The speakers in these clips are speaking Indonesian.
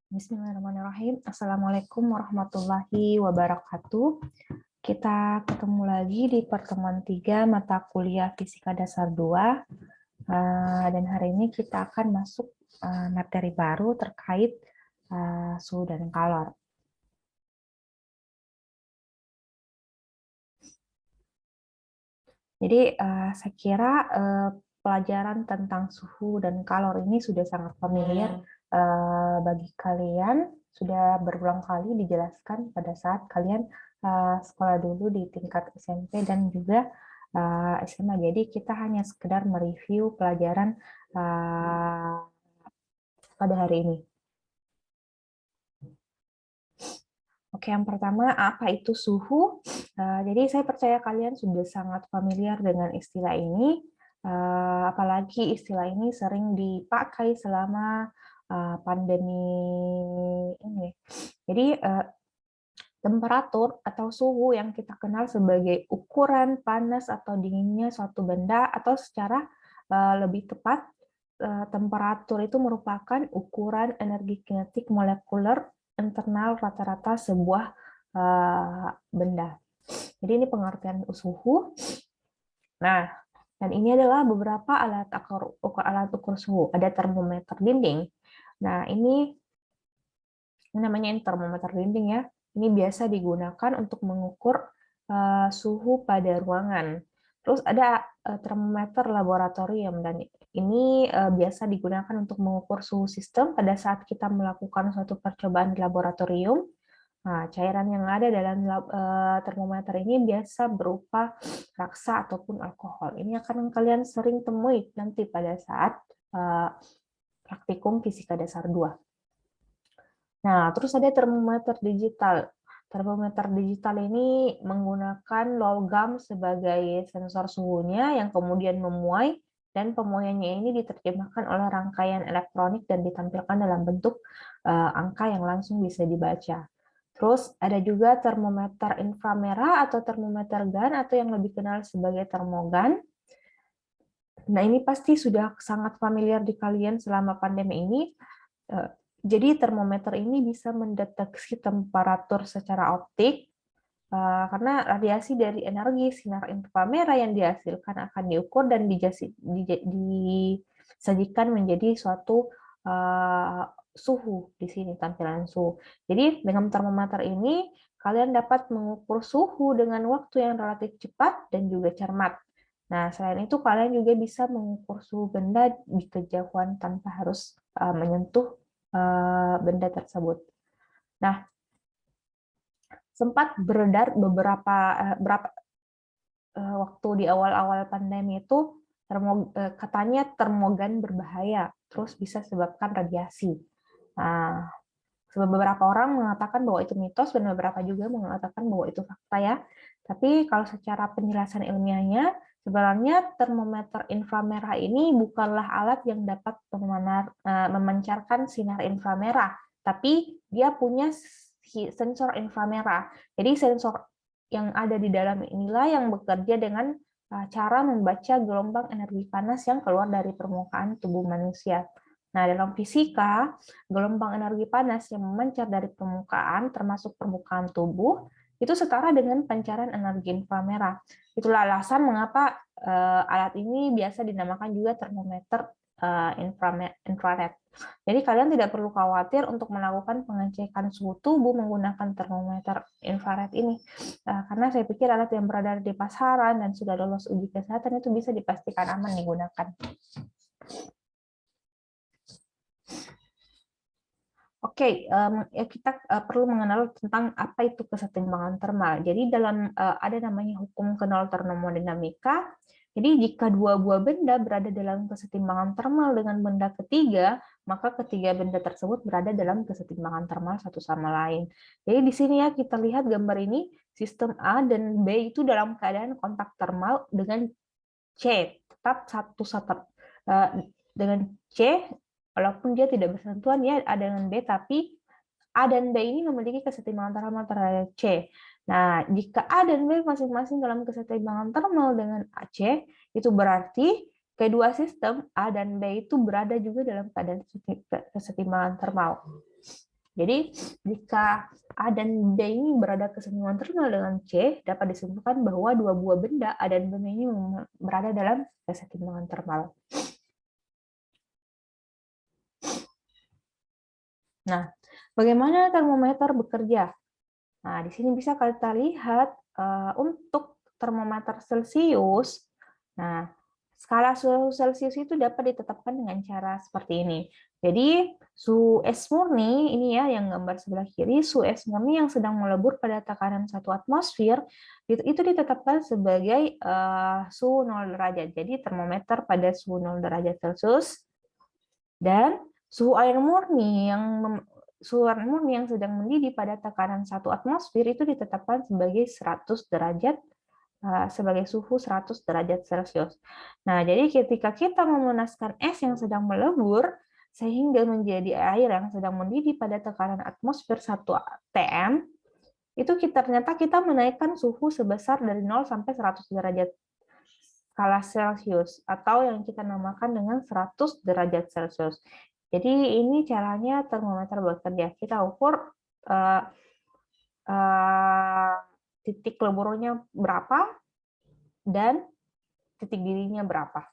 Bismillahirrahmanirrahim. Assalamualaikum warahmatullahi wabarakatuh. Kita ketemu lagi di pertemuan 3 mata kuliah Fisika Dasar 2. Dan hari ini kita akan masuk materi baru terkait suhu dan kalor. Jadi saya kira pelajaran tentang suhu dan kalor ini sudah sangat familiar bagi kalian, sudah berulang kali dijelaskan pada saat kalian sekolah dulu di tingkat SMP dan juga SMA. Jadi kita hanya sekedar mereview pelajaran pada hari ini. Oke, yang pertama, apa itu suhu? Jadi saya percaya kalian sudah sangat familiar dengan istilah ini, apalagi istilah ini sering dipakai selama pandemi ini. Jadi temperatur atau suhu yang kita kenal sebagai ukuran panas atau dinginnya suatu benda, atau secara lebih tepat, temperatur itu merupakan ukuran energi kinetik molekuler internal rata-rata sebuah benda. Jadi ini pengertian suhu. Nah, dan ini adalah beberapa alat ukur suhu. Ada termometer dinding. Nah, ini namanya termometer dinding ya. Ini biasa digunakan untuk mengukur suhu pada ruangan. Terus ada termometer laboratorium, dan ini biasa digunakan untuk mengukur suhu sistem pada saat kita melakukan suatu percobaan di laboratorium. Nah, cairan yang ada dalam termometer ini biasa berupa raksa ataupun alkohol. Ini akan kalian sering temui nanti pada saat praktikum Fisika Dasar 2. Nah, terus ada termometer digital. Termometer digital ini menggunakan logam sebagai sensor suhunya yang kemudian memuai, dan pemuaiannya ini diterjemahkan oleh rangkaian elektronik dan ditampilkan dalam bentuk angka yang langsung bisa dibaca. Terus ada juga termometer inframerah atau termometer GAN atau yang lebih kenal sebagai termogan. Nah, ini pasti sudah sangat familiar di kalian selama pandemi ini. Jadi termometer ini bisa mendeteksi temperatur secara optik, karena radiasi dari energi sinar inframerah yang dihasilkan akan diukur dan disajikan menjadi suatu suhu di sini, tampilan suhu. Jadi dengan termometer ini kalian dapat mengukur suhu dengan waktu yang relatif cepat dan juga cermat. Nah, selain itu kalian juga bisa mengukur suhu benda di kejauhan tanpa harus menyentuh benda tersebut. Nah, sempat beredar beberapa waktu di awal-awal pandemi itu katanya termogan berbahaya, terus bisa sebabkan radiasi. Nah, beberapa orang mengatakan bahwa itu mitos dan beberapa juga mengatakan bahwa itu fakta ya. Tapi kalau secara penjelasan ilmiahnya, sebenarnya termometer inframerah ini bukanlah alat yang dapat memancarkan sinar inframerah, tapi dia punya sensor inframerah. Jadi sensor yang ada di dalam inilah yang bekerja dengan cara membaca gelombang energi panas yang keluar dari permukaan tubuh manusia. Nah, dalam fisika, gelombang energi panas yang memancar dari permukaan, termasuk permukaan tubuh, itu setara dengan pancaran energi inframerah. Itulah alasan mengapa alat ini biasa dinamakan juga termometer infrared. Jadi kalian tidak perlu khawatir untuk melakukan pengecekan suhu tubuh menggunakan termometer infrared ini. Karena saya pikir alat yang berada di pasaran dan sudah lolos uji kesehatan itu bisa dipastikan aman digunakan. Oke, kita perlu mengenal tentang apa itu kesetimbangan termal. Jadi dalam ada namanya hukum kenal termodinamika. Jadi jika dua buah benda berada dalam kesetimbangan termal dengan benda ketiga, maka ketiga benda tersebut berada dalam kesetimbangan termal satu sama lain. Jadi di sini ya kita lihat gambar ini, sistem A dan B itu dalam keadaan kontak termal dengan C, tetap dengan C. Walaupun dia tidak bersentuhan ya A dengan B, tapi A dan B ini memiliki kesetimbangan termal terhadap C. Nah, jika A dan B masing-masing dalam kesetimbangan termal dengan AC, itu berarti kedua sistem A dan B itu berada juga dalam keadaan kesetimbangan termal. Jadi, jika A dan B ini berada keseimbangan termal dengan C, dapat disimpulkan bahwa dua buah benda A dan B ini berada dalam keseimbangan termal. Nah, bagaimana termometer bekerja? Nah, di sini bisa kita lihat untuk termometer Celcius. Nah, skala suhu Celcius itu dapat ditetapkan dengan cara seperti ini. Jadi, suhu es murni, ini ya yang gambar sebelah kiri, suhu es murni yang sedang melebur pada tekanan 1 atmosfer, itu ditetapkan sebagai suhu 0 derajat. Jadi, termometer pada suhu 0 derajat Celcius. Dan suhu air murni yang sedang mendidih pada tekanan 1 atmosfer itu ditetapkan sebagai 100 derajat sebagai suhu 100 derajat Celcius. Nah, jadi ketika kita memanaskan es yang sedang melebur sehingga menjadi air yang sedang mendidih pada tekanan atmosfer 1 atm, itu ternyata kita menaikkan suhu sebesar dari 0 sampai 100 derajat skala Celcius atau yang kita namakan dengan 100 derajat Celcius. Jadi ini caranya termometer bekerja. Kita ukur titik leburnya berapa dan titik didihnya berapa.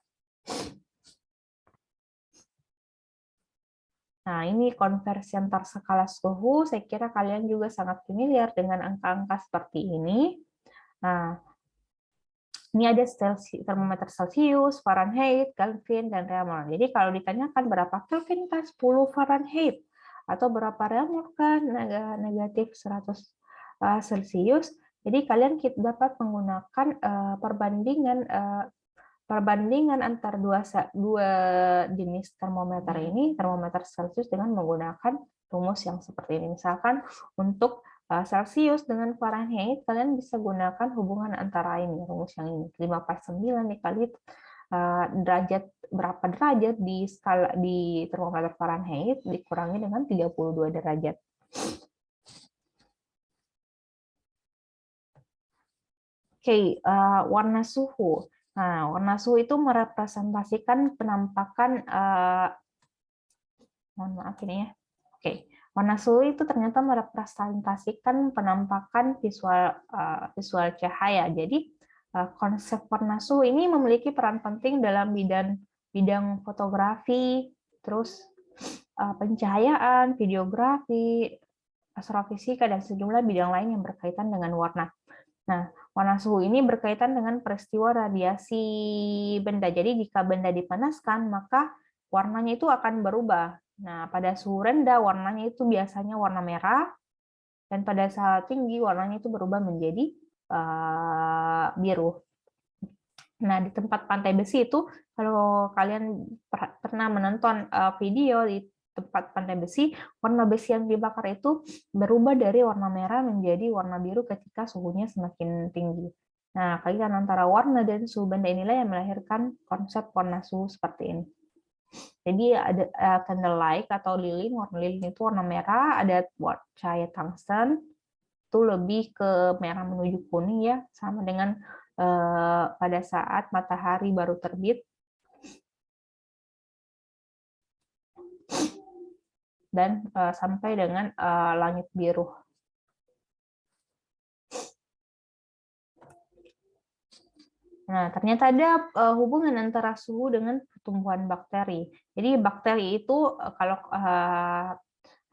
Nah, ini konversi antar skala suhu. Saya kira kalian juga sangat familiar dengan angka-angka seperti ini. Nah, ini ada termometer Celcius, Fahrenheit, Kelvin, dan Reaumur. Jadi kalau ditanyakan berapa Kelvin kan 10 Fahrenheit atau berapa Reaumur kan negatif 100 Celcius. Jadi kalian dapat menggunakan perbandingan antar dua jenis termometer ini, termometer Celcius dengan menggunakan rumus yang seperti ini. Misalkan untuk Celcius dengan Fahrenheit, kalian bisa gunakan hubungan antara ini, rumus yang ini, 5/9 dikali derajat berapa derajat di termometer Fahrenheit dikurangi dengan 32 derajat. Oke, warna suhu. Nah, warna suhu itu merepresentasikan penampakan, mohon maaf ini ya. Oke, warna suhu itu ternyata merepresentasikan penampakan visual cahaya. Jadi, konsep warna suhu ini memiliki peran penting dalam bidang fotografi, terus pencahayaan, videografi, astrofisika, dan sejumlah bidang lain yang berkaitan dengan warna. Nah, warna suhu ini berkaitan dengan peristiwa radiasi benda. Jadi, jika benda dipanaskan, maka warnanya itu akan berubah. Nah, pada suhu rendah, warnanya itu biasanya warna merah, dan pada saat tinggi, warnanya itu berubah menjadi biru. Nah, di tempat pantai besi itu, kalau kalian pernah menonton video di tempat pantai besi, warna besi yang dibakar itu berubah dari warna merah menjadi warna biru ketika suhunya semakin tinggi. Nah, kaitan antara warna dan suhu benda inilah yang melahirkan konsep warna suhu seperti ini. Jadi ada candlelight atau lilin, warna lilin itu warna merah, ada cahaya tungsten, itu lebih ke merah menuju kuning ya, sama dengan pada saat matahari baru terbit. Dan sampai dengan langit biru. Nah, ternyata ada hubungan antara suhu dengan pertumbuhan bakteri. Jadi bakteri itu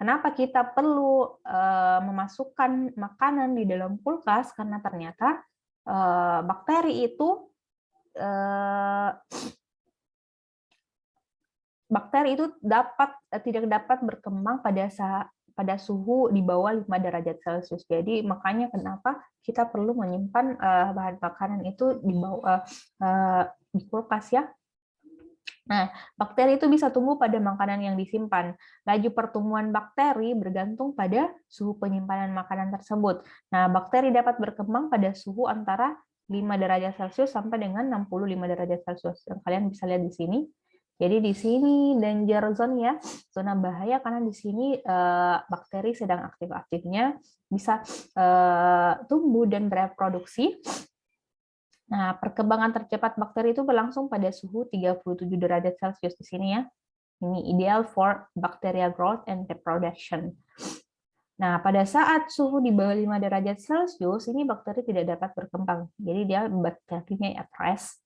kenapa kita perlu memasukkan makanan di dalam kulkas? Karena ternyata bakteri itu tidak dapat berkembang pada suhu di bawah 5 derajat Celcius. Jadi makanya kenapa kita perlu menyimpan bahan makanan itu di kulkas ya. Nah, bakteri itu bisa tumbuh pada makanan yang disimpan. Laju pertumbuhan bakteri bergantung pada suhu penyimpanan makanan tersebut. Nah, bakteri dapat berkembang pada suhu antara 5 derajat Celcius sampai dengan 65 derajat Celcius. Yang kalian bisa lihat di sini. Jadi di sini danger zone ya, zona bahaya, karena di sini bakteri sedang aktif-aktifnya bisa tumbuh dan bereproduksi. Nah, perkembangan tercepat bakteri itu berlangsung pada suhu 37 derajat Celcius di sini ya. Ini ideal for bacteria growth and reproduction. Nah, pada saat suhu di bawah 5 derajat Celcius, ini bakteri tidak dapat berkembang. Jadi dia bakterinya at rest.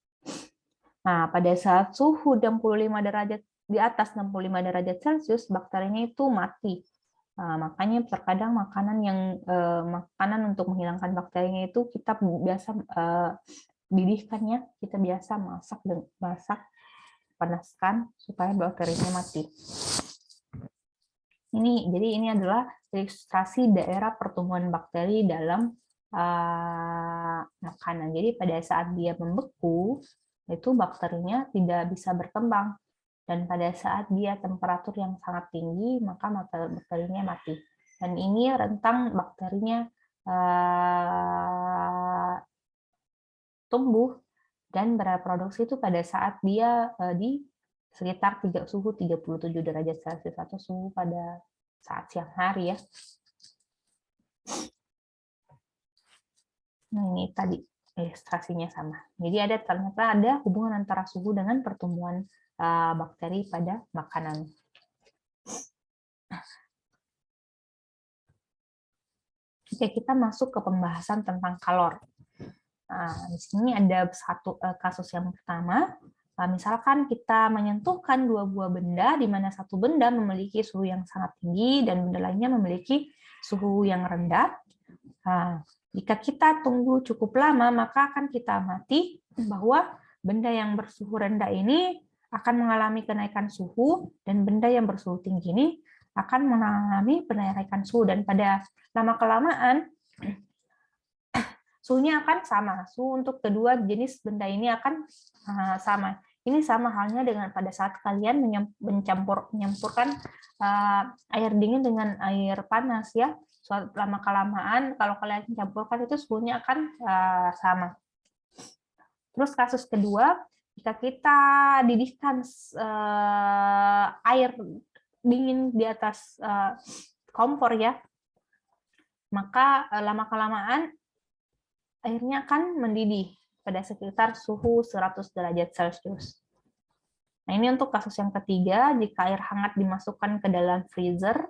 Nah, pada saat suhu 65 derajat di atas 65 derajat Celcius, bakterinya itu mati. Nah, makanya terkadang makanan untuk menghilangkan bakterinya itu kita biasa didihkannya, kita biasa masak panaskan supaya bakterinya mati. Jadi ini adalah ilustrasi daerah pertumbuhan bakteri dalam makanan. Jadi pada saat dia membeku, itu bakterinya tidak bisa berkembang. Dan pada saat dia temperatur yang sangat tinggi, maka bakterinya mati. Dan ini rentang bakterinya tumbuh dan bereproduksi itu pada saat dia di sekitar suhu 37 derajat Celcius atau suhu pada saat siang hari ya. Nah, ini tadi ilustrasinya sama. Jadi ternyata ada hubungan antara suhu dengan pertumbuhan bakteri pada makanan. Oke, kita masuk ke pembahasan tentang kalor. Nah, di sini ada satu kasus yang pertama. Misalkan kita menyentuhkan dua buah benda, di mana satu benda memiliki suhu yang sangat tinggi dan benda lainnya memiliki suhu yang rendah. Nah, jika kita tunggu cukup lama, maka akan kita amati bahwa benda yang bersuhu rendah ini akan mengalami kenaikan suhu, dan benda yang bersuhu tinggi ini akan mengalami penaikan suhu. Dan pada lama-kelamaan, suhunya akan sama. Suhu untuk kedua jenis benda ini akan sama. Ini sama halnya dengan pada saat kalian menyampurkan air dingin dengan air panas ya. Lama-kelamaan kalau kalian campurkan itu suhunya akan sama. Terus kasus kedua, jika kita didihkan air dingin di atas kompor ya, maka lama-kelamaan airnya akan mendidih pada sekitar suhu 100 derajat Celcius. Nah, ini untuk kasus yang ketiga, jika air hangat dimasukkan ke dalam freezer,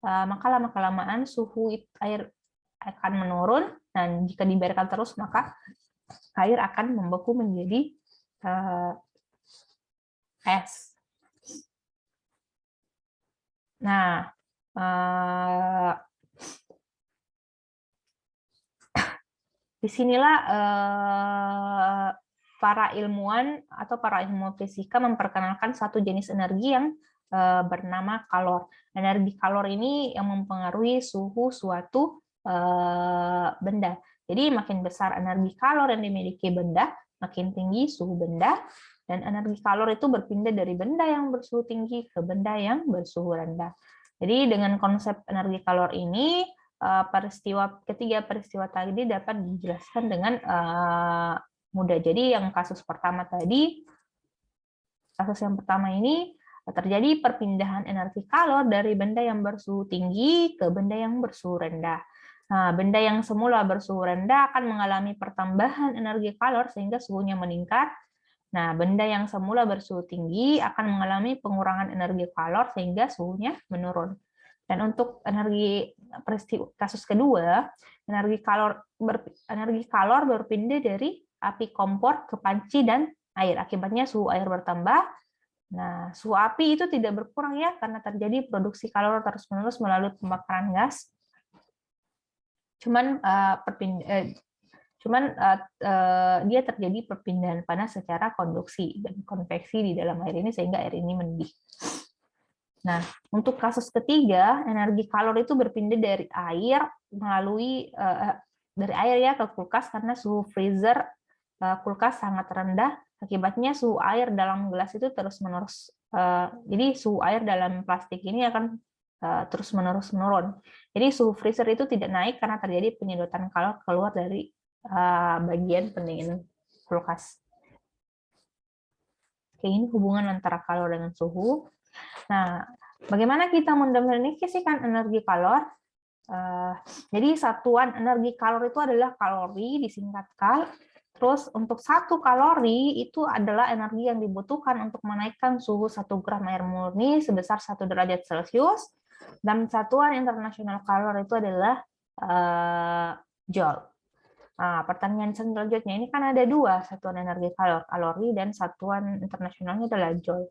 maka lama-kelamaan suhu air akan menurun, dan jika dibiarkan terus, maka air akan membeku menjadi es. Nah, disinilah para ilmuwan fisika memperkenalkan satu jenis energi yang bernama kalor. Energi kalor ini yang mempengaruhi suhu suatu benda. Jadi makin besar energi kalor yang dimiliki benda, makin tinggi suhu benda, dan energi kalor itu berpindah dari benda yang bersuhu tinggi ke benda yang bersuhu rendah. Jadi dengan konsep energi kalor ini, ketiga peristiwa tadi dapat dijelaskan dengan mudah. Jadi yang kasus pertama tadi, kasus yang pertama ini terjadi perpindahan energi kalor dari benda yang bersuhu tinggi ke benda yang bersuhu rendah. Nah, benda yang semula bersuhu rendah akan mengalami pertambahan energi kalor sehingga suhunya meningkat. Nah, benda yang semula bersuhu tinggi akan mengalami pengurangan energi kalor sehingga suhunya menurun. Dan untuk kasus kedua, energi kalor berpindah dari api kompor ke panci dan air. Akibatnya suhu air bertambah. Nah, suhu api itu tidak berkurang ya, karena terjadi produksi kalor terus-menerus melalui pembakaran gas. Dia terjadi perpindahan panas secara konduksi dan konveksi di dalam air ini sehingga air ini mendidih. Nah, untuk kasus ketiga, energi kalor itu berpindah dari air ke kulkas karena suhu freezer kulkas sangat rendah. Akibatnya suhu air dalam gelas itu terus-menerus. Jadi suhu air dalam plastik ini akan terus-menerus menurun. Jadi suhu freezer itu tidak naik karena terjadi penyedotan kalor keluar dari bagian pendingin kulkas. Oke, ini hubungan antara kalor dengan suhu. Nah, bagaimana kita mendefinisikan energi kalor? Jadi satuan energi kalor itu adalah kalori, disingkat kal. Terus untuk 1 kalori itu adalah energi yang dibutuhkan untuk menaikkan suhu 1 gram air murni sebesar 1 derajat Celcius. Dan satuan internasional kalor itu adalah joule. Nah, pertanyaan selanjutnya ini kan ada dua satuan energi kalori dan satuan internasionalnya adalah joule.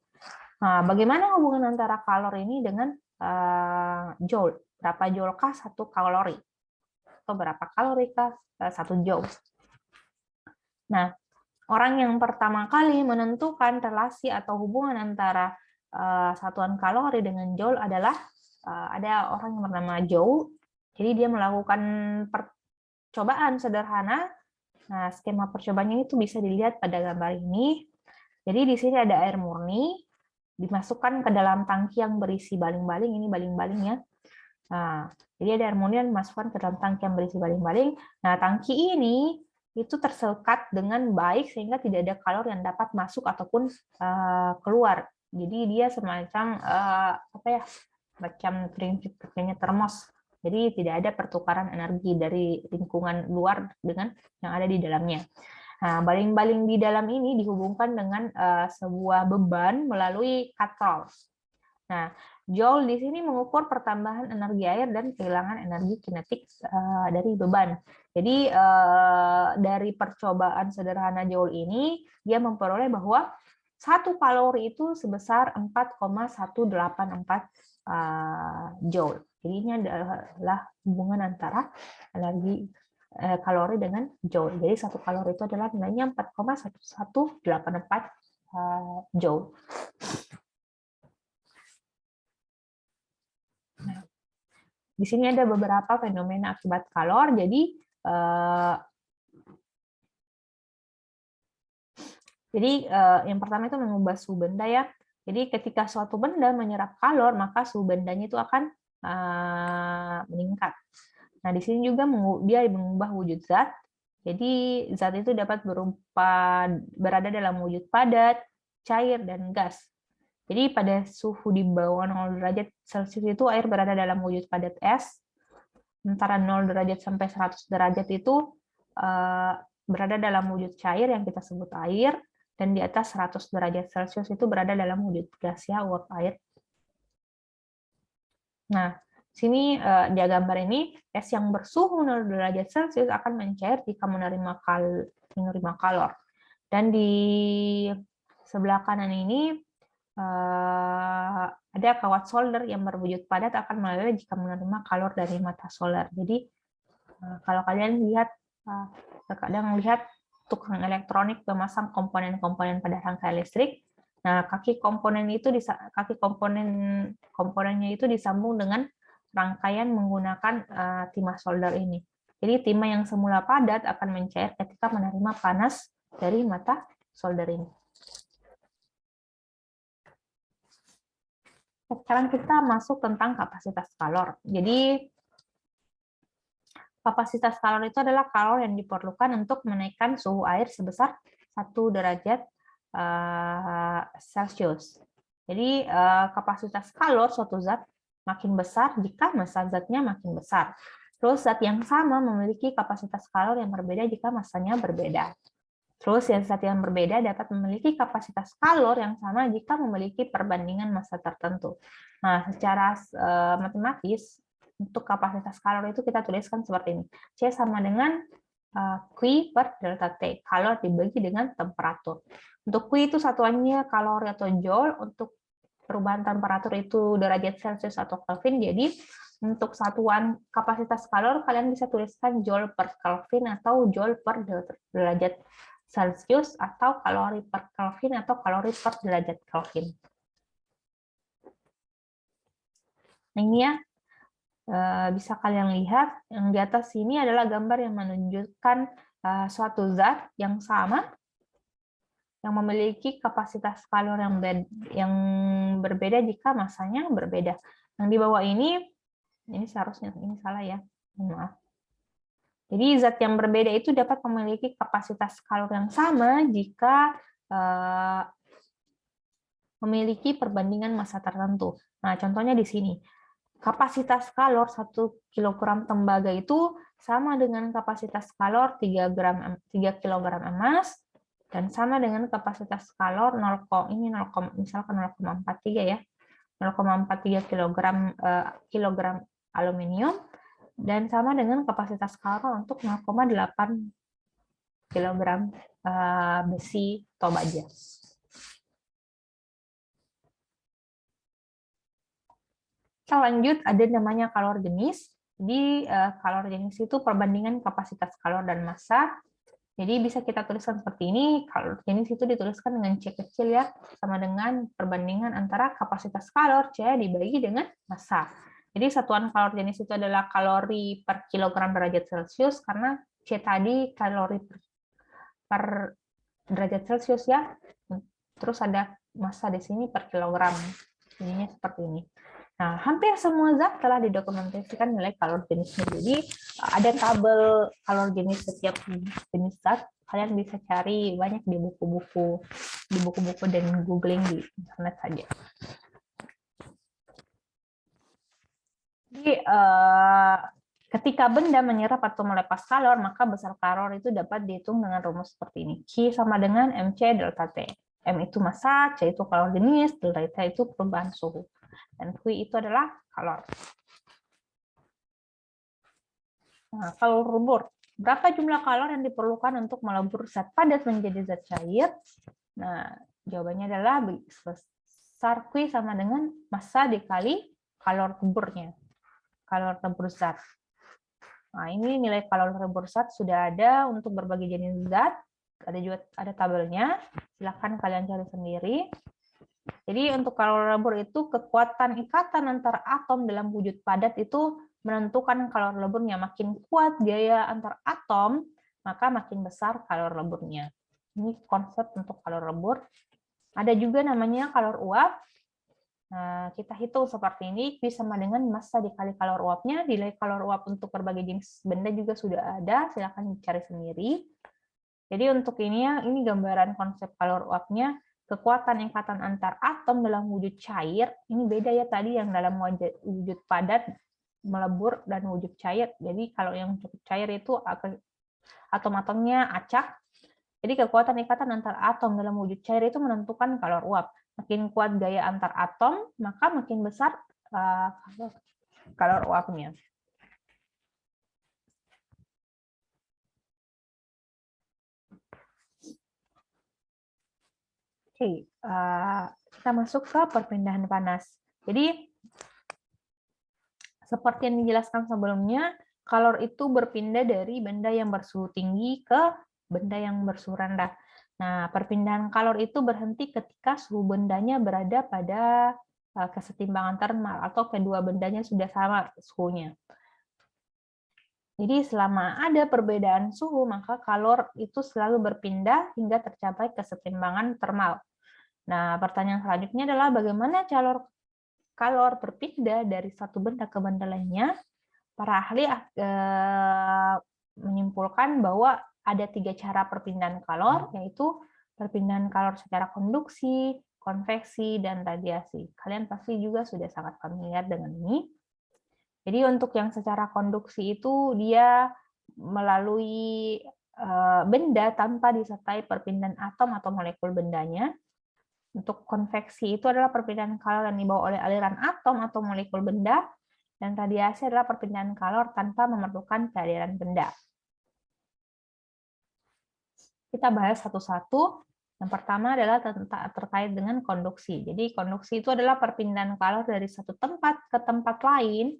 Nah, bagaimana hubungan antara kalor ini dengan joule? Berapa joule kah satu kalori? Atau berapa kalori kah satu joule? Nah, orang yang pertama kali menentukan relasi atau hubungan antara satuan kalori dengan joule adalah ada orang yang bernama Joule. Jadi dia melakukan percobaan sederhana. Nah, skema percobaannya itu bisa dilihat pada gambar ini. Jadi di sini ada air murni dimasukkan ke dalam tangki yang berisi baling-baling. Ini baling-balingnya. Nah, jadi ada air murni yang dimasukkan ke dalam tangki yang berisi baling-baling. Nah, tangki ini itu tersekat dengan baik sehingga tidak ada kalor yang dapat masuk ataupun keluar. Jadi dia semacam apa ya? Macam prinsip kerjanya termos. Jadi tidak ada pertukaran energi dari lingkungan luar dengan yang ada di dalamnya. Nah, baling-baling di dalam ini dihubungkan dengan sebuah beban melalui katrol. Nah, joule di sini mengukur pertambahan energi air dan kehilangan energi kinetik dari beban. Jadi dari percobaan sederhana joule ini, dia memperoleh bahwa 1 kalori itu sebesar 4,184 joule. Jadi ini adalah hubungan antara energi kalori dengan joule. Jadi 1 kalori itu adalah nilainya 4,1184 joule. Nah, di sini ada beberapa fenomena akibat kalor. Jadi yang pertama itu mengubah suhu benda ya. Jadi ketika suatu benda menyerap kalor, maka suhu bendanya itu akan meningkat. Nah, di sini juga dia mengubah wujud zat. Jadi zat itu dapat berada dalam wujud padat, cair, dan gas. Jadi pada suhu di bawah 0 derajat Celcius itu air berada dalam wujud padat es. Antara 0 derajat sampai 100 derajat itu berada dalam wujud cair yang kita sebut air. Dan di atas 100 derajat Celcius itu berada dalam wujud gas ya, uap air. Nah, sini di gambar ini es yang bersuhu 0 derajat Celcius akan mencair jika menerima kalor. Dan di sebelah kanan ini ada kawat solder yang berwujud padat akan meleleh jika menerima kalor dari mata solder. Jadi kalau kalian lihat terkadang lihat tukang elektronik memasang komponen-komponen pada rangkai listrik. Nah, komponennya itu disambung dengan rangkaian menggunakan timah solder ini. Jadi timah yang semula padat akan mencair ketika menerima panas dari mata solder ini. Sekarang kita masuk tentang kapasitas kalor. Jadi kapasitas kalor itu adalah kalor yang diperlukan untuk menaikkan suhu air sebesar 1 derajat Celcius. Jadi kapasitas kalor suatu zat makin besar jika massa zatnya makin besar. Terus zat yang sama memiliki kapasitas kalor yang berbeda jika massanya berbeda. Terus zat yang berbeda dapat memiliki kapasitas kalor yang sama jika memiliki perbandingan massa tertentu. Nah, secara matematis untuk kapasitas kalor itu kita tuliskan seperti ini. C sama dengan Q per delta T. Kalor dibagi dengan temperatur. Untuk Q itu satuannya kalori atau joule. Untuk perubahan temperatur itu derajat Celcius atau Kelvin. Jadi untuk satuan kapasitas kalor kalian bisa tuliskan joule per Kelvin atau joule per derajat Celcius atau kalori per Kelvin atau kalori per derajat Kelvin. Nah, ini ya. Bisa kalian lihat yang di atas sini adalah gambar yang menunjukkan suatu zat yang sama yang memiliki kapasitas kalor yang berbeda jika massanya berbeda. Yang di bawah ini seharusnya ini salah ya, maaf. Jadi zat yang berbeda itu dapat memiliki kapasitas kalor yang sama jika memiliki perbandingan massa tertentu. Nah, contohnya di sini. Kapasitas kalor 1 kg tembaga itu sama dengan kapasitas kalor 3 kg emas dan sama dengan kapasitas kalor misalkan 0,43 ya. 0,43 kilogram aluminium, dan sama dengan kapasitas kalor untuk 0,8 kilogram besi atau baja. Kita lanjut, ada namanya kalor jenis. Jadi kalor jenis itu perbandingan kapasitas kalor dan massa. Jadi bisa kita tuliskan seperti ini, kalor jenis itu dituliskan dengan C kecil ya, sama dengan perbandingan antara kapasitas kalor C dibagi dengan massa. Jadi satuan kalor jenis itu adalah kalori per kilogram derajat Celcius, karena C tadi kalori per derajat Celcius ya. Terus ada massa di sini per kilogram. Jadinya seperti ini. Nah, hampir semua zat telah didokumentasikan nilai kalor jenisnya. Jadi, ada tabel kalor jenis setiap jenis zat. Kalian bisa cari banyak di buku-buku dan googling di internet saja. Jadi, ketika benda menyerap atau melepas kalor, maka besar kalor itu dapat dihitung dengan rumus seperti ini. Q sama dengan MC delta T. M itu massa, C itu kalor jenis, delta T itu perubahan suhu. Dan Q itu adalah kalor. Nah, kalor lebur. Berapa jumlah kalor yang diperlukan untuk melebur zat padat menjadi zat cair? Nah, jawabannya adalah besar Q sama dengan massa dikali kalor leburnya. Kalor lebur zat. Nah, ini nilai kalor lebur zat sudah ada untuk berbagai jenis zat. Ada tabelnya. Silakan kalian cari sendiri. Jadi untuk kalor lebur itu kekuatan ikatan antara atom dalam wujud padat itu menentukan kalor leburnya. Makin kuat gaya antar atom, maka makin besar kalor leburnya. Ini konsep untuk kalor lebur. Ada juga namanya kalor uap. Nah, kita hitung seperti ini, Q sama dengan massa dikali kalor uapnya. Nilai kalor uap untuk berbagai jenis benda juga sudah ada, silakan cari sendiri. Jadi untuk ini ya, ini gambaran konsep kalor uapnya. Kekuatan ikatan antar atom dalam wujud cair, ini beda ya tadi yang dalam wujud padat, melebur, dan wujud cair. Jadi kalau yang wujud cair itu atom-atomnya acak. Jadi kekuatan ikatan antar atom dalam wujud cair itu menentukan kalor uap. Makin kuat gaya antar atom, maka makin besar kalor uapnya. Oke, kita masuk ke perpindahan panas. Jadi, seperti yang dijelaskan sebelumnya, kalor itu berpindah dari benda yang bersuhu tinggi ke benda yang bersuhu rendah. Nah, perpindahan kalor itu berhenti ketika suhu bendanya berada pada kesetimbangan termal, atau kedua bendanya sudah sama suhunya. Jadi selama ada perbedaan suhu, maka kalor itu selalu berpindah hingga tercapai kesetimbangan termal. Nah, pertanyaan selanjutnya adalah bagaimana kalor berpindah dari satu benda ke benda lainnya? Para ahli menyimpulkan bahwa ada 3 cara perpindahan kalor, yaitu perpindahan kalor secara konduksi, konveksi, dan radiasi. Kalian pasti juga sudah sangat familiar dengan ini. Jadi untuk yang secara konduksi itu dia melalui benda tanpa disertai perpindahan atom atau molekul bendanya. Untuk konveksi itu adalah perpindahan kalor yang dibawa oleh aliran atom atau molekul benda, dan radiasi adalah perpindahan kalor tanpa memerlukan kehadiran benda. Kita bahas satu-satu. Yang pertama adalah terkait dengan konduksi. Jadi konduksi itu adalah perpindahan kalor dari satu tempat ke tempat lain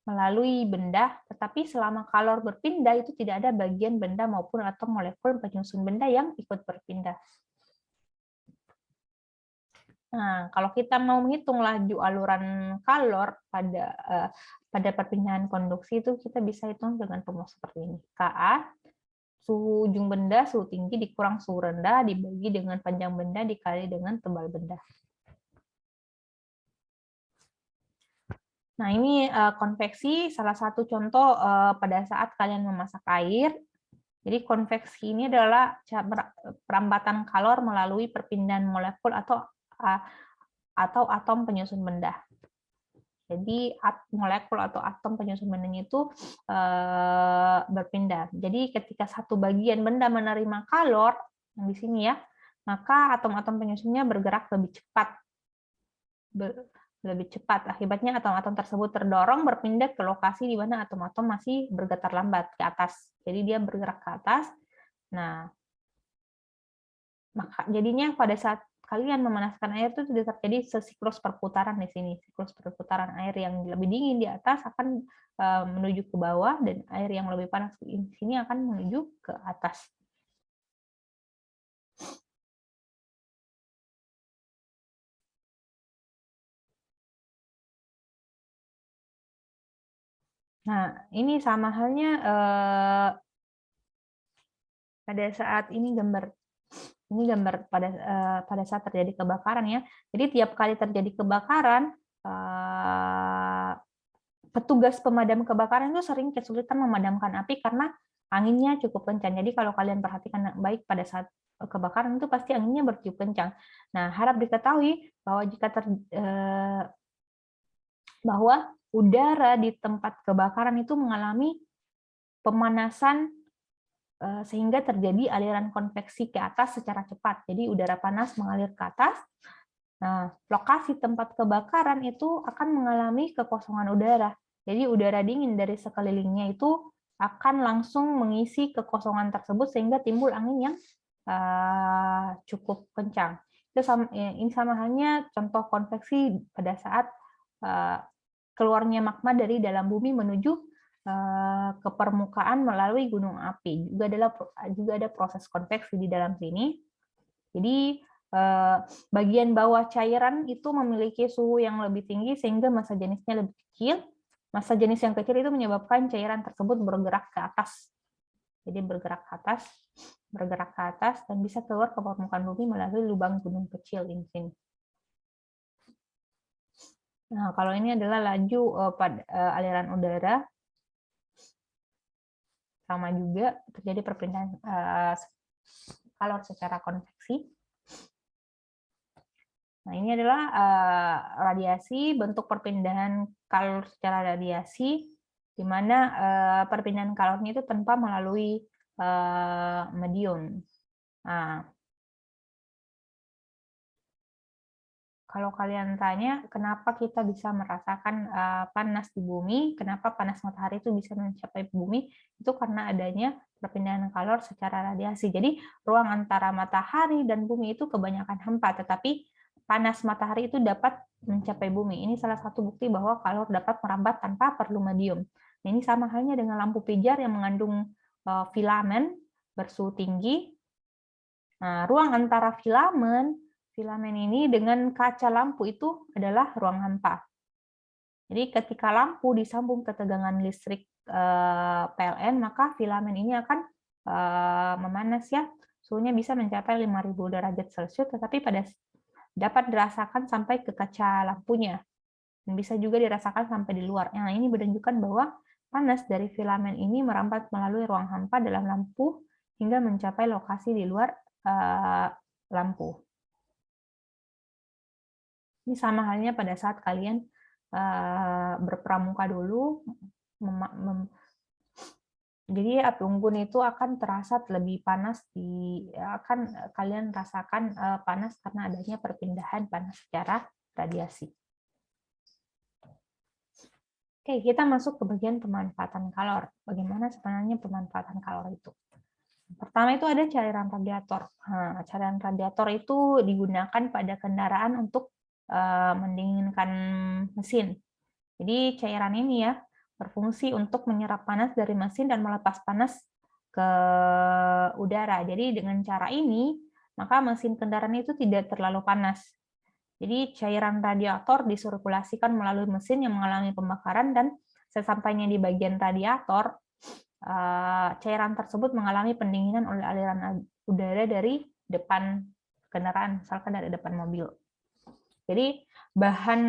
melalui benda, tetapi selama kalor berpindah itu tidak ada bagian benda maupun atom molekul penyusun benda yang ikut berpindah. Nah, kalau kita mau menghitung laju aluran kalor pada perpindahan konduksi itu kita bisa hitung dengan rumus seperti ini. Ka, suhu ujung benda, suhu tinggi dikurang suhu rendah dibagi dengan panjang benda dikali dengan tebal benda. Nah, ini konveksi salah satu contoh pada saat kalian memasak air. Jadi konveksi ini adalah perambatan kalor melalui perpindahan molekul atau atom penyusun benda. Jadi molekul atau atom penyusun bendanya itu berpindah. Jadi ketika satu bagian benda menerima kalor yang di sini ya, maka atom-atom penyusunnya bergerak lebih cepat lebih cepat. Akibatnya atom-atom tersebut terdorong berpindah ke lokasi di mana atom-atom masih bergetar lambat ke atas. Jadi dia bergerak ke atas. Nah, maka jadinya pada saat kalian memanaskan air itu tidak terjadi siklus perputaran di sini. Siklus perputaran air yang lebih dingin di atas akan menuju ke bawah, dan air yang lebih panas di sini akan menuju ke atas. Nah, ini sama halnya pada saat ini gambar pada saat terjadi kebakaran ya. Jadi tiap kali terjadi kebakaran, petugas pemadam kebakaran itu sering kesulitan memadamkan api karena anginnya cukup kencang. Jadi kalau kalian perhatikan baik pada saat kebakaran itu pasti anginnya bertiup kencang. Nah, harap diketahui bahwa bahwa udara di tempat kebakaran itu mengalami pemanasan sehingga terjadi aliran konveksi ke atas secara cepat. Jadi udara panas mengalir ke atas. Nah, lokasi tempat kebakaran itu akan mengalami kekosongan udara. Jadi udara dingin dari sekelilingnya itu akan langsung mengisi kekosongan tersebut sehingga timbul angin yang cukup kencang. Ini sama halnya contoh konveksi pada saat keluarnya magma dari dalam bumi menuju ke permukaan melalui gunung api. Juga ada proses konveksi di dalam sini. Jadi bagian bawah cairan itu memiliki suhu yang lebih tinggi sehingga massa jenisnya lebih kecil. Massa jenis yang kecil itu menyebabkan cairan tersebut bergerak ke atas. Jadi bergerak ke atas dan bisa keluar ke permukaan bumi melalui lubang gunung kecil ini. Nah, kalau ini adalah laju aliran udara. Sama juga terjadi perpindahan kalor secara konveksi. Nah, ini adalah radiasi, bentuk perpindahan kalor secara radiasi, di mana perpindahan kalornya itu tanpa melalui medium. Nah, kalau kalian tanya kenapa kita bisa merasakan panas di bumi, kenapa panas matahari itu bisa mencapai bumi, itu karena adanya perpindahan kalor secara radiasi. Jadi ruang antara matahari dan bumi itu kebanyakan hampa, tetapi panas matahari itu dapat mencapai bumi. Ini salah satu bukti bahwa kalor dapat merambat tanpa perlu medium. Nah, ini sama halnya dengan lampu pijar yang mengandung filamen bersuhu tinggi. Nah, ruang antara filamen ini dengan kaca lampu itu adalah ruang hampa. Jadi ketika lampu disambung ke tegangan listrik PLN, maka filamen ini akan memanas ya. Suhunya bisa mencapai 5.000 derajat Celcius, tetapi dapat dirasakan sampai ke kaca lampunya. Dan bisa juga dirasakan sampai di luar. Nah, ini menunjukkan bahwa panas dari filamen ini merambat melalui ruang hampa dalam lampu hingga mencapai lokasi di luar lampu. Ini sama halnya pada saat kalian berpramuka dulu, jadi api unggun itu akan terasa lebih panas, akan kalian rasakan panas karena adanya perpindahan panas secara radiasi. Oke, kita masuk ke bagian pemanfaatan kalor. Bagaimana sebenarnya pemanfaatan kalor itu? Pertama itu ada cairan radiator. Nah, cairan radiator itu digunakan pada kendaraan untuk mendinginkan mesin. Jadi cairan ini ya berfungsi untuk menyerap panas dari mesin dan melepas panas ke udara. Jadi dengan cara ini maka mesin kendaraan itu tidak terlalu panas. Jadi cairan radiator disirkulasikan melalui mesin yang mengalami pembakaran, dan sesampainya di bagian radiator cairan tersebut mengalami pendinginan oleh aliran udara dari depan kendaraan, misalkan dari depan mobil. Jadi bahan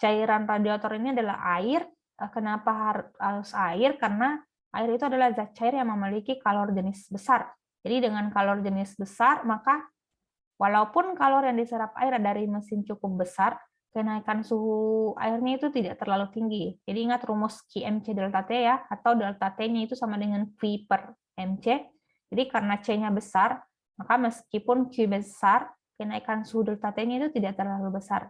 cairan radiator ini adalah air. Kenapa harus air? Karena air itu adalah zat cair yang memiliki kalor jenis besar. Jadi dengan kalor jenis besar, maka walaupun kalor yang diserap air dari mesin cukup besar, kenaikan suhu airnya itu tidak terlalu tinggi. Jadi ingat rumus QMC delta T ya, atau delta T-nya itu sama dengan V per MC. Jadi karena C-nya besar, maka meskipun Q besar, kenaikan suhu delta T-nya itu tidak terlalu besar.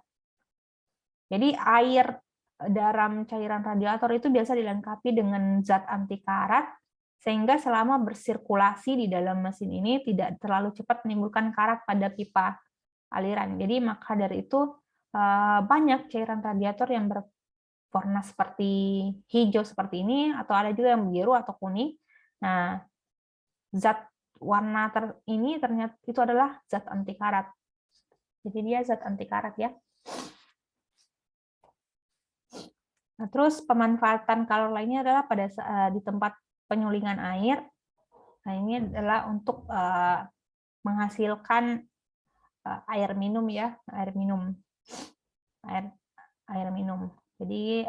Jadi air dalam cairan radiator itu biasa dilengkapi dengan zat anti karat, sehingga selama bersirkulasi di dalam mesin ini tidak terlalu cepat menimbulkan karat pada pipa aliran. Jadi maka dari itu banyak cairan radiator yang berwarna seperti hijau seperti ini, atau ada juga yang biru atau kuning. Nah, zat warna ini ternyata itu adalah zat anti karat. Jadi dia zat anti karat ya. Nah, terus pemanfaatan kalor lainnya adalah di tempat penyulingan air. Nah, ini adalah untuk menghasilkan air minum ya, air minum. Jadi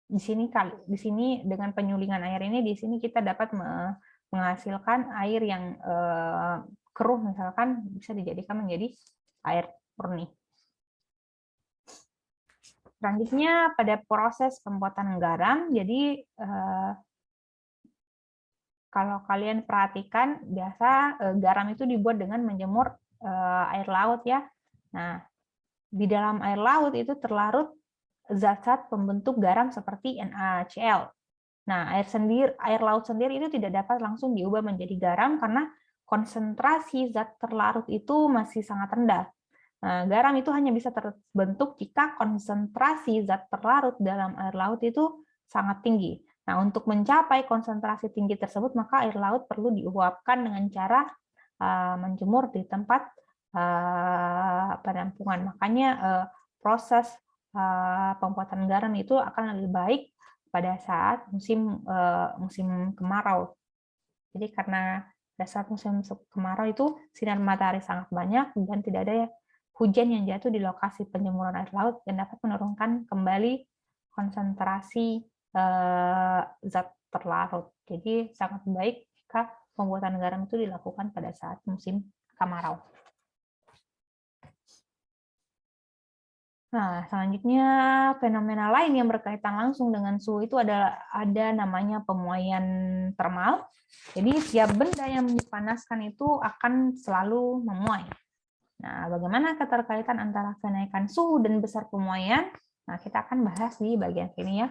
di sini dengan penyulingan air ini di sini kita dapat menghasilkan air yang keruh, misalkan bisa dijadikan menjadi air murni. Selanjutnya pada proses pembuatan garam, jadi kalau kalian perhatikan biasa garam itu dibuat dengan menjemur air laut ya. Nah, di dalam air laut itu terlarut zat-zat pembentuk garam seperti NaCl. Nah, air laut sendiri itu tidak dapat langsung diubah menjadi garam karena konsentrasi zat terlarut itu masih sangat rendah. Nah, garam itu hanya bisa terbentuk jika konsentrasi zat terlarut dalam air laut itu sangat tinggi. Nah, untuk mencapai konsentrasi tinggi tersebut, maka air laut perlu diuapkan dengan cara menjemur di tempat penampungan. Makanya proses pembuatan garam itu akan lebih baik pada saat musim kemarau. Jadi karena pada saat musim kemarau itu sinar matahari sangat banyak dan tidak ada hujan yang jatuh di lokasi penjemuran air laut dan dapat menurunkan kembali konsentrasi zat terlarut. Jadi sangat baik jika pembuatan garam itu dilakukan pada saat musim kemarau. Nah, selanjutnya fenomena lain yang berkaitan langsung dengan suhu itu ada namanya pemuaian termal. Jadi setiap benda yang dipanaskan itu akan selalu memuai. Nah, bagaimana keterkaitan antara kenaikan suhu dan besar pemuaian? Nah, kita akan bahas di bagian ini ya.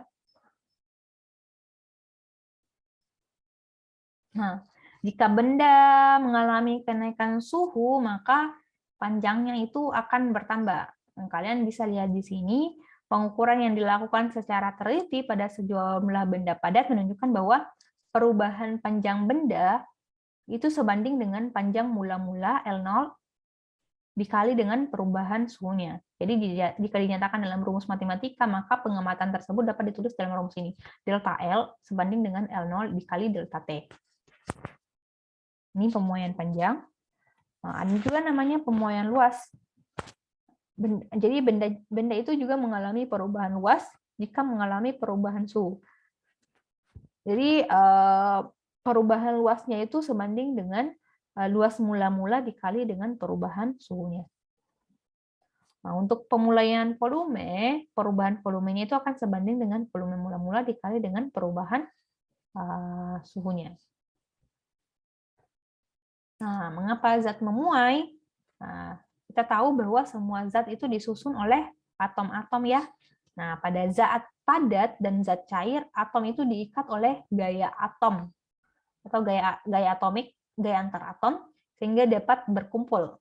Nah, jika benda mengalami kenaikan suhu, maka panjangnya itu akan bertambah. Kalian bisa lihat di sini, pengukuran yang dilakukan secara teliti pada sejumlah benda padat menunjukkan bahwa perubahan panjang benda itu sebanding dengan panjang mula-mula L0 dikali dengan perubahan suhunya. Jadi jika dinyatakan dalam rumus matematika, maka pengamatan tersebut dapat ditulis dalam rumus ini. Delta L sebanding dengan L0 dikali delta T. Ini pemuaian panjang. Nah, ada juga namanya pemuaian luas. Jadi benda itu juga mengalami perubahan luas jika mengalami perubahan suhu. Jadi perubahan luasnya itu sebanding dengan luas mula-mula dikali dengan perubahan suhunya. Nah, untuk pemuaian volume, perubahan volumenya itu akan sebanding dengan volume mula-mula dikali dengan perubahan suhunya. Nah, mengapa zat memuai? Nah, kita tahu bahwa semua zat itu disusun oleh atom-atom ya. Nah, pada zat padat dan zat cair, atom itu diikat oleh gaya atom atau gaya atomik, gaya antar atom, sehingga dapat berkumpul.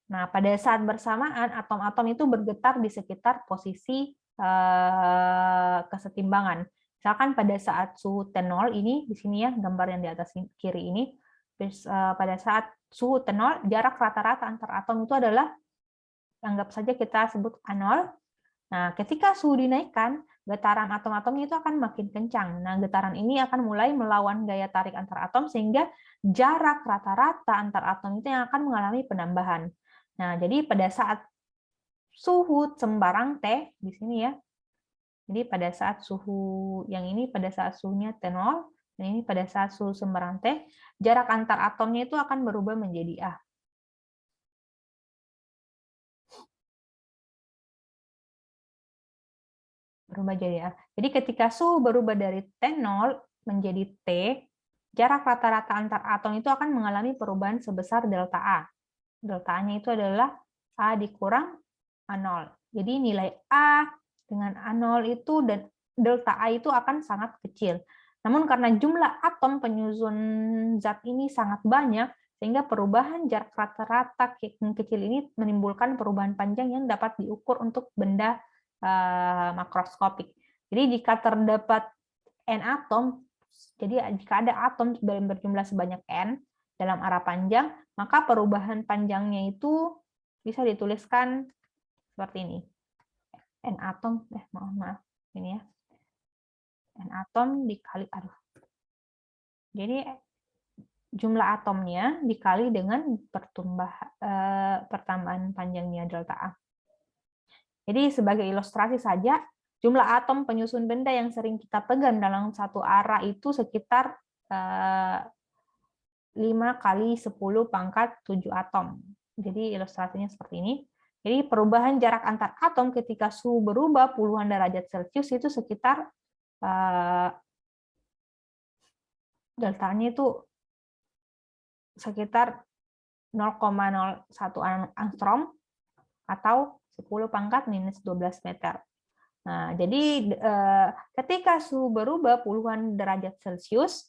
Nah, pada saat bersamaan, atom-atom itu bergetar di sekitar posisi kesetimbangan. Misalkan pada saat suhu T0 ini, di sini ya, gambar yang di atas kiri ini, pada saat suhu T0, jarak rata-rata antar atom itu adalah, anggap saja kita sebut A0. Nah, ketika suhu dinaikkan, getaran atom-atomnya itu akan makin kencang. Nah, getaran ini akan mulai melawan gaya tarik antar atom, sehingga jarak rata-rata antar atom itu yang akan mengalami penambahan. Nah, jadi pada saat suhu sembarang T, di sini ya, jadi pada saat suhu yang ini, pada saat suhunya T0, dan ini pada saat suhu sembarang T, jarak antar atomnya itu akan berubah menjadi A. Berubah jadi A. Jadi ketika suhu berubah dari T0 menjadi T, jarak rata-rata antar atom itu akan mengalami perubahan sebesar delta A. Delta A-nya itu adalah A dikurang A0. Jadi nilai A dengan A0 itu dan delta A itu akan sangat kecil. Namun karena jumlah atom penyusun zat ini sangat banyak, sehingga perubahan jarak rata-rata yang kecil ini menimbulkan perubahan panjang yang dapat diukur untuk benda makroskopik. Jadi jika terdapat N atom, jadi jika ada atom berjumlah sebanyak N dalam arah panjang, maka perubahan panjangnya itu bisa dituliskan seperti ini. N atom, maaf, ini ya. N atom dikali, jadi jumlah atomnya dikali dengan pertambahan panjangnya delta A. Jadi sebagai ilustrasi saja, jumlah atom penyusun benda yang sering kita pegang dalam satu arah itu sekitar 5 kali 10 pangkat 7 atom. Jadi ilustrasinya seperti ini. Jadi perubahan jarak antar atom ketika suhu berubah puluhan derajat Celcius itu sekitar deltanya itu sekitar 0,01 angstrom atau 10 pangkat minus 12 meter. Nah, jadi ketika suhu berubah puluhan derajat Celcius,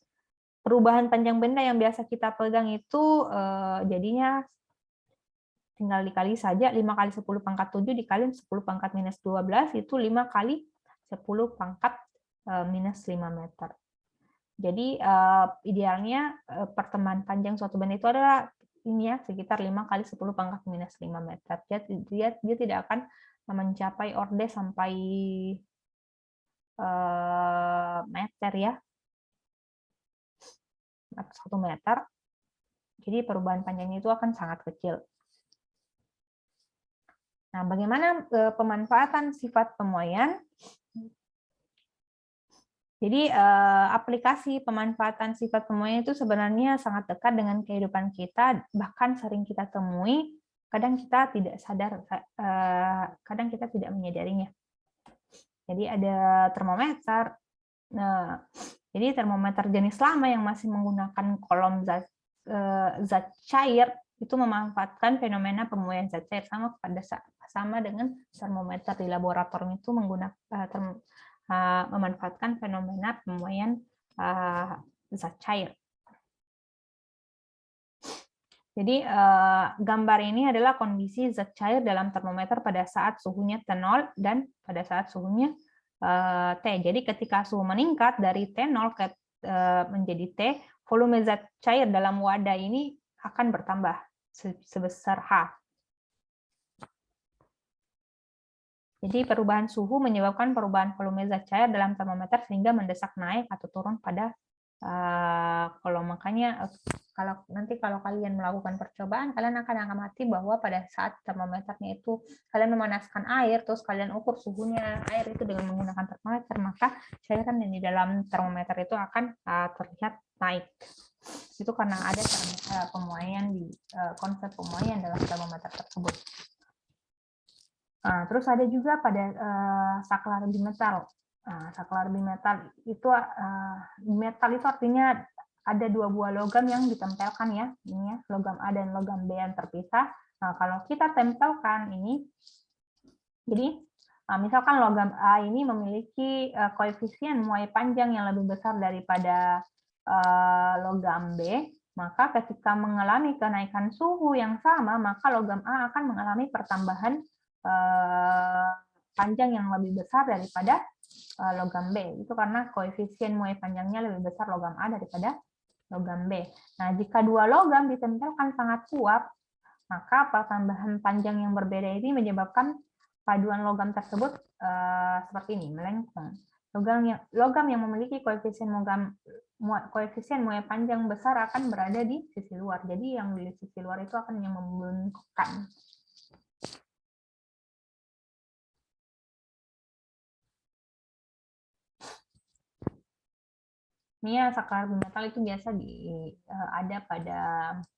perubahan panjang benda yang biasa kita pegang itu jadinya tinggal dikali saja 5 kali 10 pangkat 7 dikali 10 pangkat minus 12 itu 5 kali 10 pangkat minus 5 meter. Jadi idealnya pertemuan panjang suatu benda itu adalah ini ya, sekitar 5 kali 10 pangkat minus 5 meter. Dia tidak akan mencapai orde sampai meter ya. 1 meter. Jadi perubahan panjangnya itu akan sangat kecil. Nah, bagaimana pemanfaatan sifat pemuaian? Jadi aplikasi pemanfaatan sifat pemuaian itu sebenarnya sangat dekat dengan kehidupan kita, bahkan sering kita temui, kadang kita tidak sadar, kadang kita tidak menyadarinya. Jadi ada termometer. Nah, jadi termometer jenis lama yang masih menggunakan kolom zat cair itu memanfaatkan fenomena pemuaian zat cair sama dengan termometer di laboratorium itu memanfaatkan fenomena pemuaian zat cair. Jadi gambar ini adalah kondisi zat cair dalam termometer pada saat suhunya T0 dan pada saat suhunya T. Jadi ketika suhu meningkat dari T0 menjadi T, volume zat cair dalam wadah ini akan bertambah sebesar H. Jadi perubahan suhu menyebabkan perubahan volume zat cair dalam termometer sehingga mendesak naik atau turun pada makanya kalau kalian melakukan percobaan, kalian akan mengamati bahwa pada saat termometernya itu kalian memanaskan air, terus kalian ukur suhunya air itu dengan menggunakan termometer, maka cairan yang di dalam termometer itu akan terlihat naik. Itu karena ada pemuaian di konsep pemuaian dalam termometer tersebut. Terus ada juga pada saklar bimetal. Saklar bimetal itu metal itu artinya ada 2 buah logam yang ditempelkan ya, ini ya, logam A dan logam B yang terpisah. Nah, kalau kita tempelkan ini, jadi misalkan logam A ini memiliki koefisien muai panjang yang lebih besar daripada logam B, maka ketika mengalami kenaikan suhu yang sama, maka logam A akan mengalami pertambahan panjang yang lebih besar daripada logam B. Itu karena koefisien muai panjangnya lebih besar logam A daripada logam B. Nah, jika 2 logam ditempelkan sangat kuat, maka pertambahan panjang yang berbeda ini menyebabkan paduan logam tersebut seperti ini, melengkung. Logam yang memiliki koefisien muai panjang besar akan berada di sisi luar. Jadi yang di sisi luar itu akan yang membengkakkan. Ini ya, saklar bimetal itu biasa ada pada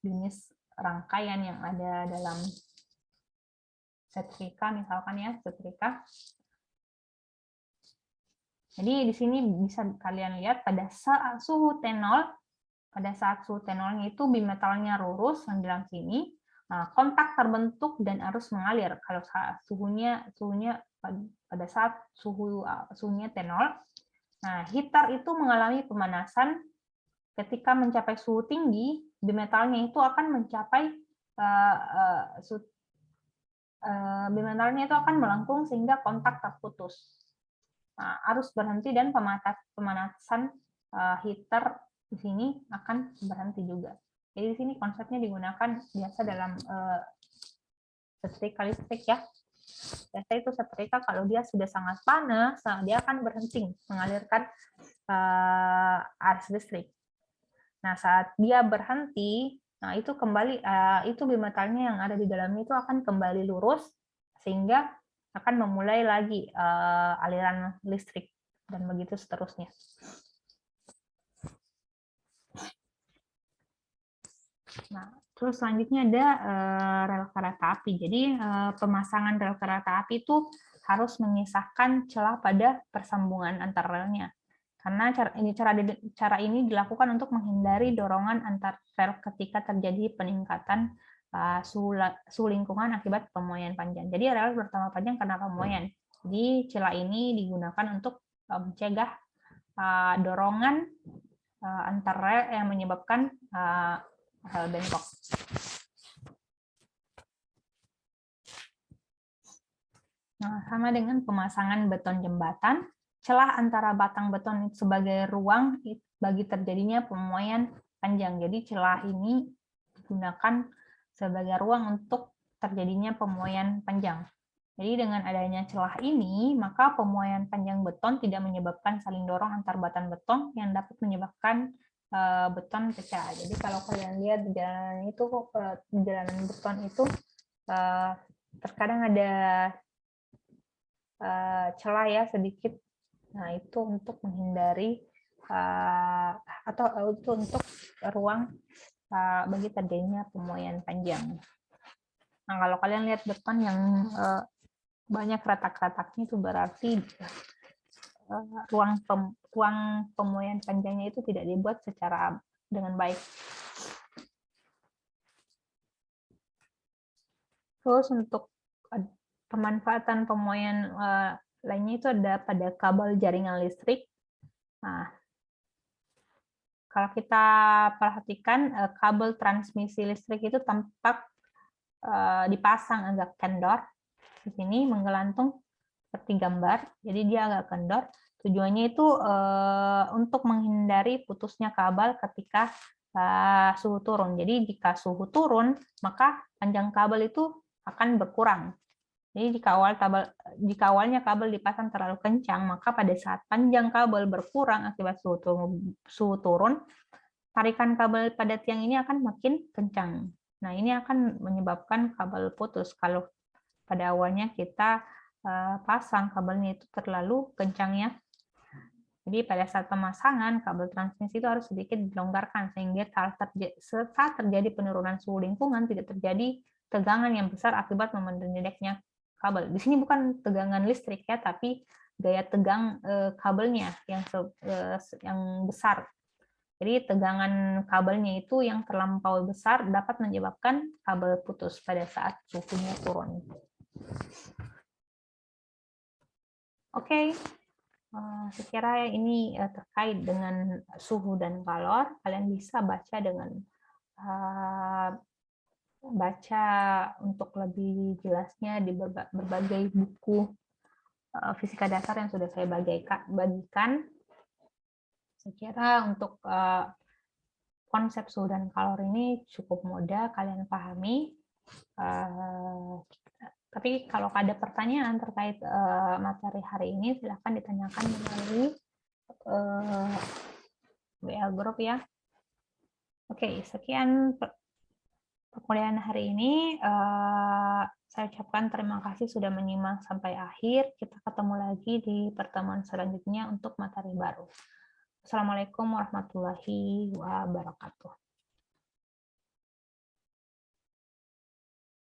jenis rangkaian yang ada dalam setrika, misalkan ya, setrika. Jadi di sini bisa kalian lihat pada saat suhu T0, pada saat suhu T0 itu bimetalnya lurus yang di dalam sini, kontak terbentuk dan arus mengalir. Kalau suhunya pada saat suhunya T0, nah heater itu mengalami pemanasan. Ketika mencapai suhu tinggi, bimetalnya itu akan mencapai bimetalnya itu akan melengkung sehingga kontak terputus. Nah, arus berhenti dan pemanasan heater di sini akan berhenti juga. Jadi di sini konsepnya digunakan biasa dalam setrika listrik ya. Biasa itu setrika kalau dia sudah sangat panas, dia akan berhenti mengalirkan arus listrik. Nah, saat dia berhenti, nah itu kembali itu bimetalnya yang ada di dalamnya itu akan kembali lurus sehingga akan memulai lagi aliran listrik dan begitu seterusnya. Nah, terus selanjutnya ada rel kereta api. Jadi pemasangan rel kereta api itu harus menyisakan celah pada persambungan antar relnya. Karena cara ini dilakukan untuk menghindari dorongan antar rel ketika terjadi peningkatan suhu lingkungan akibat pemuaian panjang. Jadi rel bertambah panjang karena pemuaian. Jadi celah ini digunakan untuk mencegah dorongan antar rel yang menyebabkan hal bengkok. Nah, sama dengan pemasangan beton jembatan, celah antara batang beton sebagai ruang bagi terjadinya pemuaian panjang. Jadi celah ini digunakan sebagai ruang untuk terjadinya pemuaian panjang. Jadi dengan adanya celah ini, maka pemuaian panjang beton tidak menyebabkan saling dorong antar batang beton yang dapat menyebabkan beton pecah. Jadi kalau kalian lihat di jalanan itu, jalanan beton itu terkadang ada celah ya sedikit. Nah itu untuk menghindari atau itu untuk ruang bagi terjadinya pemuaian panjang. Nah kalau kalian lihat beton yang banyak retak-retaknya itu berarti ruang pemuaian panjangnya itu tidak dibuat secara dengan baik. Terus untuk pemanfaatan pemuaian lainnya itu ada pada kabel jaringan listrik. Nah, kalau kita perhatikan kabel transmisi listrik itu tampak dipasang agak kendor. Di sini menggelantung seperti gambar, jadi dia agak kendor. Tujuannya itu untuk menghindari putusnya kabel ketika suhu turun. Jadi jika suhu turun, maka panjang kabel itu akan berkurang. Jadi jika awalnya kabel dipasang terlalu kencang, maka pada saat panjang kabel berkurang akibat suhu turun, tarikan kabel pada tiang ini akan makin kencang. Nah, ini akan menyebabkan kabel putus kalau pada awalnya kita pasang kabelnya itu terlalu kencang ya. Jadi pada saat pemasangan kabel transmisi itu harus sedikit dilonggarkan sehingga saat terjadi penurunan suhu lingkungan tidak terjadi tegangan yang besar akibat memendeknya kabel. Di sini bukan tegangan listrik ya, tapi gaya tegang kabelnya yang besar. Jadi tegangan kabelnya itu yang terlampau besar dapat menyebabkan kabel putus pada saat suhunya turun. Oke, saya kira ini terkait dengan suhu dan kalor. Kalian bisa baca dengan baca untuk lebih jelasnya di berbagai buku fisika dasar yang sudah saya bagikan. Saya kira untuk konsep suhu dan kalor ini cukup mudah kalian pahami. Tapi kalau ada pertanyaan terkait materi hari ini, silahkan ditanyakan melalui WA Group ya. Oke, sekian perkuliahan hari ini. Saya ucapkan terima kasih sudah menyimak sampai akhir. Kita ketemu lagi di pertemuan selanjutnya untuk materi baru. Assalamualaikum warahmatullahi wabarakatuh.